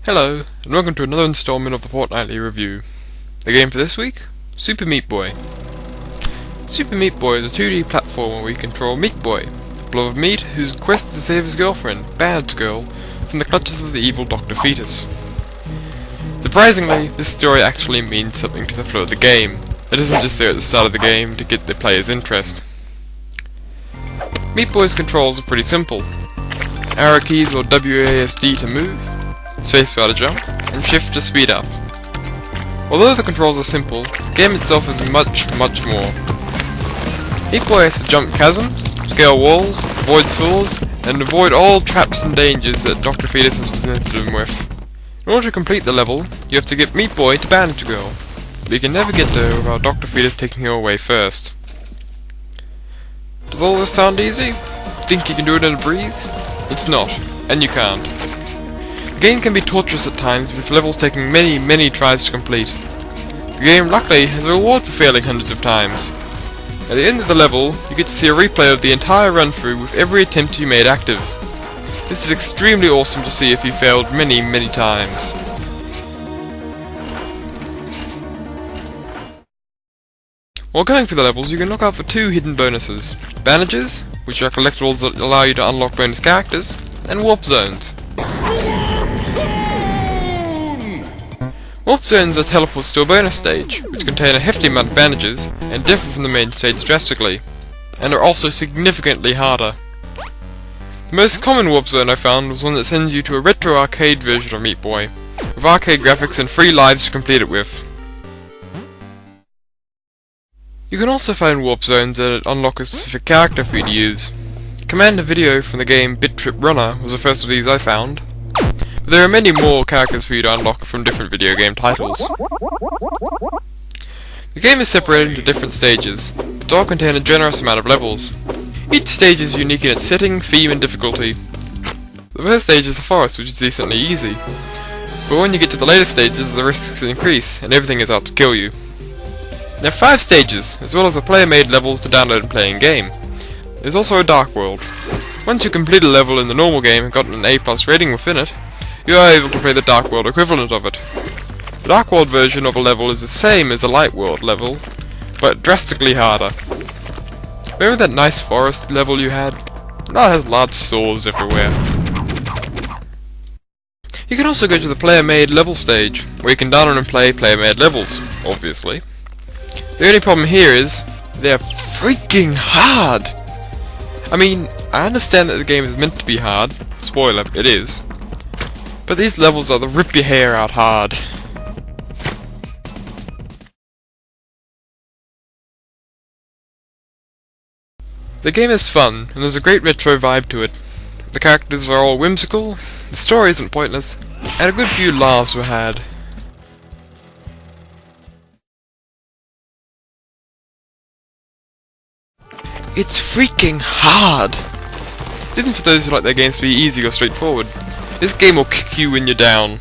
Hello, and welcome to another installment of the Fortnightly review. The game for this week? Super Meat Boy. Super Meat Boy is a 2D platformer where we control Meat Boy, a blob of meat whose quest is to save his girlfriend, Bad Girl, from the clutches of the evil Dr. Fetus. Surprisingly, this story actually means something to the flow of the game. It isn't just there at the start of the game to get the player's interest. Meat Boy's controls are pretty simple. Arrow keys or WASD to move, spacebar to jump, and shift to speed up. Although the controls are simple, the game itself is much more. Meat Boy has to jump chasms, scale walls, avoid saws, and avoid all traps and dangers that Dr. Fetus has presented him with. In order to complete the level, you have to get Meat Boy to Bandage Girl, but you can never get there without Dr. Fetus taking her away first. Does all this sound easy? Think you can do it in a breeze? It's not, and you can't. The game can be torturous at times, with levels taking many tries to complete. The game luckily has a reward for failing hundreds of times. At the end of the level, you get to see a replay of the entire run-through with every attempt you made active. This is extremely awesome to see if you failed many times. While going through the levels, you can look out for two hidden bonuses: bandages, which are collectibles that allow you to unlock bonus characters, and warp zones. Warp zones are teleports to a bonus stage, which contain a hefty amount of bandages and differ from the main stage drastically, and are also significantly harder. The most common warp zone I found was one that sends you to a retro arcade version of Meat Boy, with arcade graphics and free lives to complete it with. You can also find warp zones that unlock a specific character for you to use. Commander Video from the game Bit Trip Runner was the first of these I found. But there are many more characters for you to unlock from different video game titles. The game is separated into different stages, but all contain a generous amount of levels. Each stage is unique in its setting, theme, and difficulty. The first stage is the forest, which is decently easy. But when you get to the later stages, the risks increase, and everything is out to kill you. There are 5 stages, as well as the player-made levels to download and play in-game. There's also a Dark World. Once you complete a level in the normal game and gotten an A+ rating within it, you are able to play the Dark World equivalent of it. The Dark World version of a level is the same as the Light World level, but drastically harder. Remember that nice forest level you had? Now it has large saws everywhere. You can also go to the player-made level stage, where you can download and play player-made levels, obviously. The only problem here is, they're freaking hard! I mean, I understand that the game is meant to be hard, spoiler, it is, but these levels are the rip your hair out hard. The game is fun, and there's a great retro vibe to it. The characters are all whimsical, the story isn't pointless, and a good few laughs were had. It's freaking hard! It isn't for those who like their games to be easy or straightforward. This game will kick you when you're down.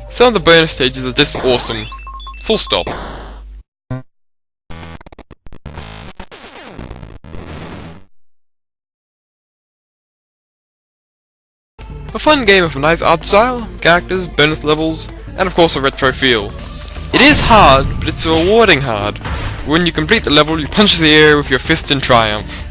Some of the bonus stages are just awesome. Full stop. A fun game with a nice art style, characters, bonus levels, and of course a retro feel. It is hard, but it's a rewarding hard. When you complete the level, you punch the air with your fist in triumph.